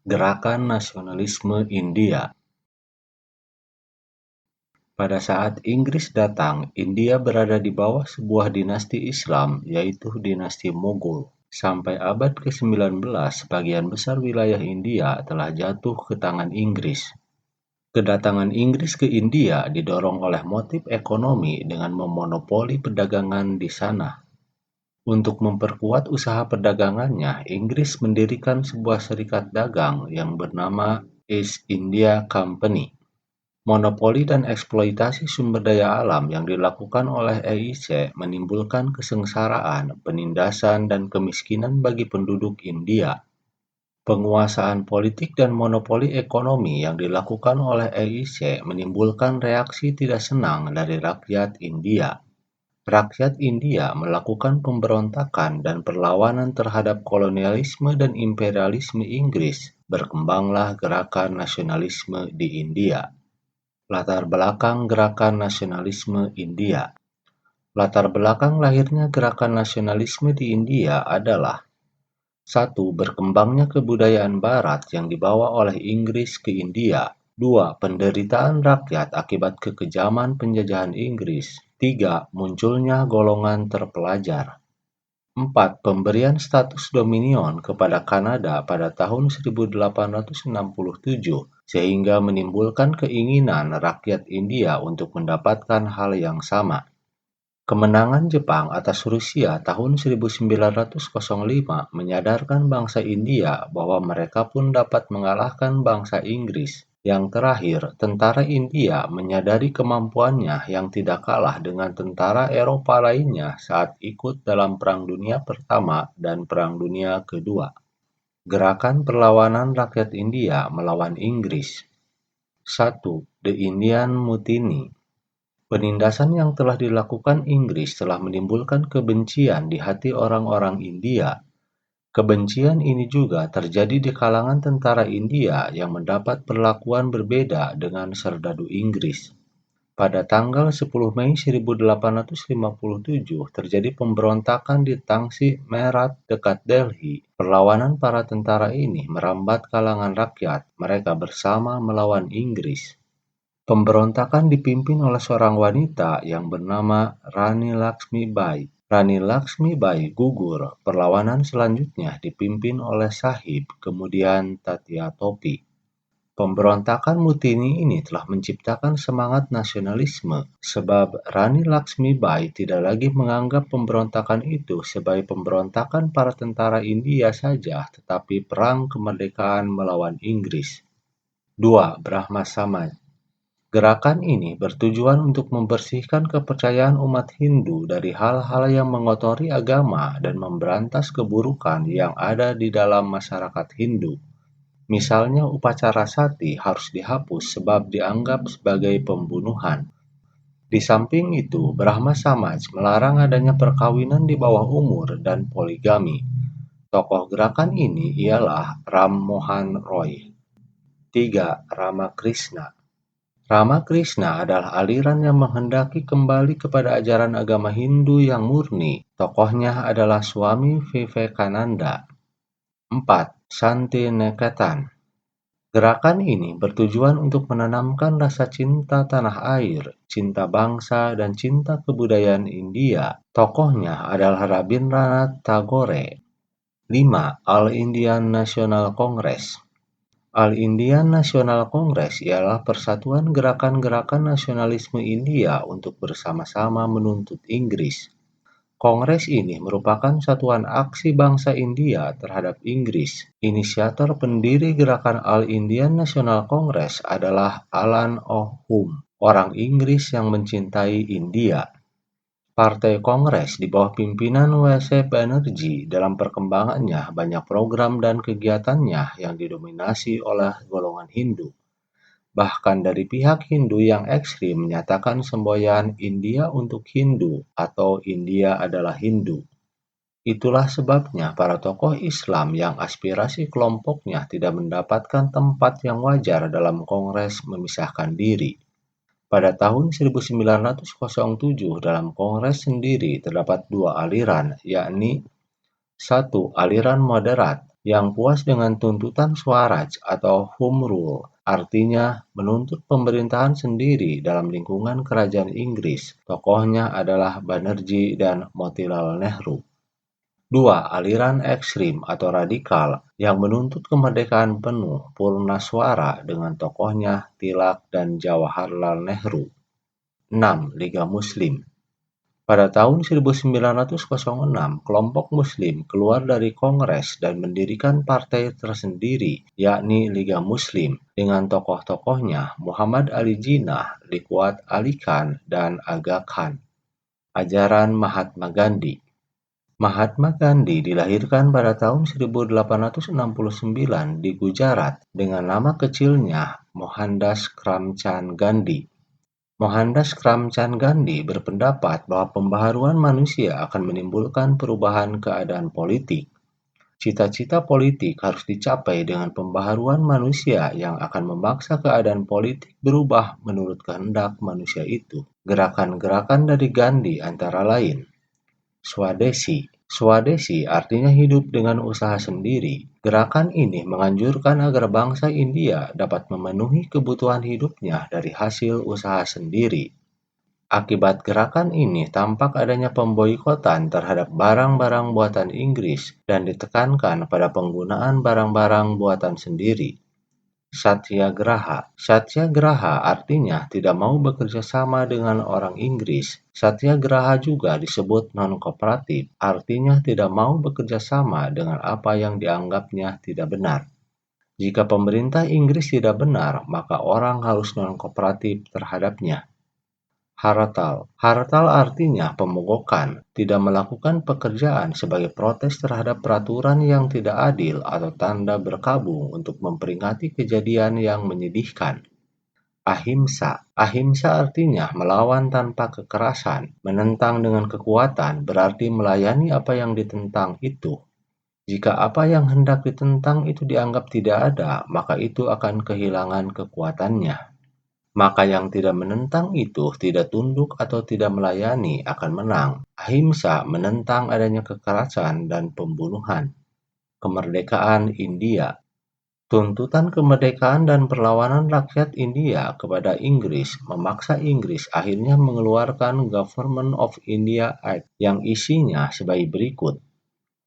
Gerakan Nasionalisme India. Pada saat Inggris datang, India berada di bawah sebuah dinasti Islam, yaitu dinasti Mughal. Sampai abad ke-19, sebagian besar wilayah India telah jatuh ke tangan Inggris. Kedatangan Inggris ke India didorong oleh motif ekonomi dengan memonopoli perdagangan di sana. Untuk memperkuat usaha perdagangannya, Inggris mendirikan sebuah serikat dagang yang bernama East India Company. Monopoli dan eksploitasi sumber daya alam yang dilakukan oleh EIC menimbulkan kesengsaraan, penindasan, dan kemiskinan bagi penduduk India. Penguasaan politik dan monopoli ekonomi yang dilakukan oleh EIC menimbulkan reaksi tidak senang dari rakyat India. Rakyat India melakukan pemberontakan dan perlawanan terhadap kolonialisme dan imperialisme Inggris. Berkembanglah gerakan nasionalisme di India. Latar belakang gerakan nasionalisme India. Latar belakang lahirnya gerakan nasionalisme di India adalah: 1. Berkembangnya kebudayaan Barat yang dibawa oleh Inggris ke India. 2. Penderitaan rakyat akibat kekejaman penjajahan Inggris. 3. Munculnya golongan terpelajar. 4. Pemberian status dominion kepada Kanada pada tahun 1867 sehingga menimbulkan keinginan rakyat India untuk mendapatkan hal yang sama. Kemenangan Jepang atas Rusia tahun 1905 menyadarkan bangsa India bahwa mereka pun dapat mengalahkan bangsa Inggris. Yang terakhir, tentara India menyadari kemampuannya yang tidak kalah dengan tentara Eropa lainnya saat ikut dalam Perang Dunia Pertama dan Perang Dunia Kedua. Gerakan perlawanan rakyat India melawan Inggris. 1. The Indian Mutiny. Penindasan yang telah dilakukan Inggris telah menimbulkan kebencian di hati orang-orang India. Kebencian ini juga terjadi di kalangan tentara India yang mendapat perlakuan berbeda dengan serdadu Inggris. Pada tanggal 10 Mei 1857 terjadi pemberontakan di Tangsi Merat dekat Delhi. Perlawanan para tentara ini merambat kalangan rakyat. Mereka bersama melawan Inggris. Pemberontakan dipimpin oleh seorang wanita yang bernama Rani Lakshmi Bai. Rani Lakshmi Bai gugur. Perlawanan selanjutnya dipimpin oleh Sahib, kemudian Tatia Topi. Pemberontakan Mutiny ini telah menciptakan semangat nasionalisme, sebab Rani Lakshmi Bai tidak lagi menganggap pemberontakan itu sebagai pemberontakan para tentara India saja, tetapi perang kemerdekaan melawan Inggris. 2. Brahma Samaj. Gerakan ini bertujuan untuk membersihkan kepercayaan umat Hindu dari hal-hal yang mengotori agama dan memberantas keburukan yang ada di dalam masyarakat Hindu. Misalnya upacara sati harus dihapus sebab dianggap sebagai pembunuhan. Di samping itu, Brahma Samaj melarang adanya perkawinan di bawah umur dan poligami. Tokoh gerakan ini ialah Ram Mohan Roy. 3. Ramakrishna. Ramakrishna adalah aliran yang menghendaki kembali kepada ajaran agama Hindu yang murni. Tokohnya adalah Swami Vivekananda. 4. Santi Niketan. Gerakan ini bertujuan untuk menanamkan rasa cinta tanah air, cinta bangsa, dan cinta kebudayaan India. Tokohnya adalah Rabindranath Tagore. 5. All Indian National Congress. All Indian National Congress ialah persatuan gerakan-gerakan nasionalisme India untuk bersama-sama menuntut Inggris. Kongres ini merupakan satuan aksi bangsa India terhadap Inggris. Inisiator pendiri gerakan All Indian National Congress adalah Alan O'Hume, orang Inggris yang mencintai India. Partai Kongres di bawah pimpinan W.C. Banerjee dalam perkembangannya banyak program dan kegiatannya yang didominasi oleh golongan Hindu. Bahkan dari pihak Hindu yang ekstrim menyatakan semboyan India untuk Hindu atau India adalah Hindu. Itulah sebabnya para tokoh Islam yang aspirasi kelompoknya tidak mendapatkan tempat yang wajar dalam Kongres memisahkan diri. Pada tahun 1907 dalam Kongres sendiri terdapat dua aliran, yakni 1. Aliran moderat yang puas dengan tuntutan Swaraj atau Home Rule, artinya menuntut pemerintahan sendiri dalam lingkungan kerajaan Inggris. Tokohnya adalah Banerjee dan Motilal Nehru. 2. Aliran ekstrim atau radikal yang menuntut kemerdekaan penuh Purnaswara dengan tokohnya Tilak dan Jawaharlal Nehru. 6. Liga Muslim. Pada tahun 1906, kelompok Muslim keluar dari Kongres dan mendirikan partai tersendiri, yakni Liga Muslim, dengan tokoh-tokohnya Muhammad Ali Jinnah, Liaquat Ali Khan, dan Aga Khan. Ajaran Mahatma Gandhi. Mahatma Gandhi dilahirkan pada tahun 1869 di Gujarat dengan nama kecilnya Mohandas Karamchand Gandhi. Mohandas Karamchand Gandhi berpendapat bahwa pembaharuan manusia akan menimbulkan perubahan keadaan politik. Cita-cita politik harus dicapai dengan pembaharuan manusia yang akan memaksa keadaan politik berubah menurut kehendak manusia itu. Gerakan-gerakan dari Gandhi antara lain: Swadesi. Swadesi artinya hidup dengan usaha sendiri. Gerakan ini menganjurkan agar bangsa India dapat memenuhi kebutuhan hidupnya dari hasil usaha sendiri. Akibat gerakan ini tampak adanya pemboikotan terhadap barang-barang buatan Inggris dan ditekankan pada penggunaan barang-barang buatan sendiri. Satyagraha. Satyagraha artinya tidak mau bekerja sama dengan orang Inggris. Satyagraha juga disebut non-kooperatif, artinya tidak mau bekerja sama dengan apa yang dianggapnya tidak benar. Jika pemerintah Inggris tidak benar, maka orang harus non-kooperatif terhadapnya. Haratal. Haratal artinya pemogokan, tidak melakukan pekerjaan sebagai protes terhadap peraturan yang tidak adil atau tanda berkabung untuk memperingati kejadian yang menyedihkan. Ahimsa. Ahimsa artinya melawan tanpa kekerasan. Menentang dengan kekuatan berarti melayani apa yang ditentang itu. Jika apa yang hendak ditentang itu dianggap tidak ada, maka itu akan kehilangan kekuatannya. Maka yang tidak menentang itu tidak tunduk atau tidak melayani akan menang. Ahimsa menentang adanya kekerasan dan pembunuhan. Kemerdekaan India. Tuntutan kemerdekaan dan perlawanan rakyat India kepada Inggris memaksa Inggris akhirnya mengeluarkan Government of India Act yang isinya sebagai berikut.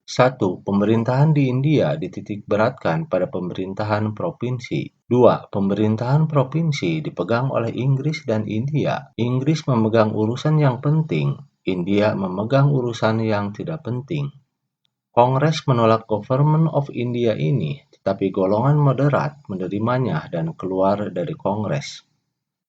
1. Pemerintahan di India dititikberatkan pada pemerintahan provinsi. 2. Pemerintahan provinsi dipegang oleh Inggris dan India. Inggris memegang urusan yang penting, India memegang urusan yang tidak penting. Kongres menolak Government of India ini, tetapi golongan moderat menerimanya dan keluar dari Kongres.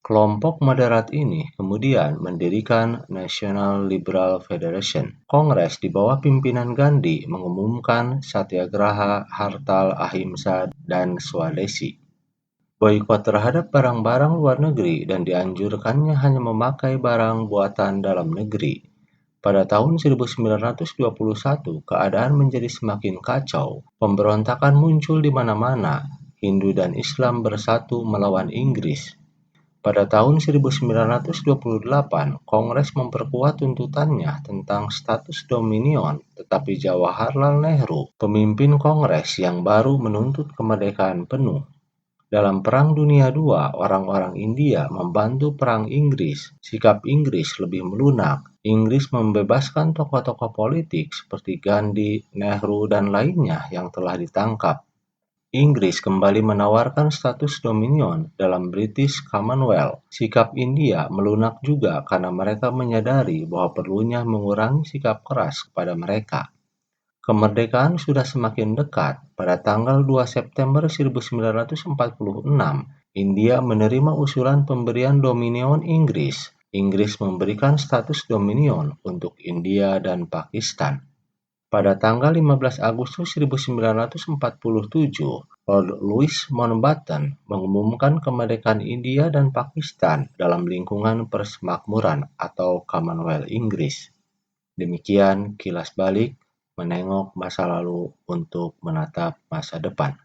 Kelompok moderat ini kemudian mendirikan National Liberal Federation. Kongres di bawah pimpinan Gandhi mengumumkan Satyagraha, Hartal, Ahimsa, dan Swadesi. Boikot terhadap barang-barang luar negeri dan dianjurkannya hanya memakai barang buatan dalam negeri. Pada tahun 1921, keadaan menjadi semakin kacau. Pemberontakan muncul di mana-mana. Hindu dan Islam bersatu melawan Inggris. Pada tahun 1928, Kongres memperkuat tuntutannya tentang status dominion, tetapi Jawaharlal Nehru, pemimpin Kongres yang baru, menuntut kemerdekaan penuh. Dalam Perang Dunia II, orang-orang India membantu Perang Inggris. Sikap Inggris lebih melunak. Inggris membebaskan tokoh-tokoh politik seperti Gandhi, Nehru, dan lainnya yang telah ditangkap. Inggris kembali menawarkan status dominion dalam British Commonwealth. Sikap India melunak juga karena mereka menyadari bahwa perlunya mengurangi sikap keras kepada mereka. Kemerdekaan sudah semakin dekat. Pada tanggal 2 September 1946, India menerima usulan pemberian dominion Inggris. Inggris memberikan status dominion untuk India dan Pakistan. Pada tanggal 15 Agustus 1947, Lord Louis Mountbatten mengumumkan kemerdekaan India dan Pakistan dalam lingkungan persemakmuran atau Commonwealth Inggris. Demikian kilas balik menengok masa lalu untuk menatap masa depan.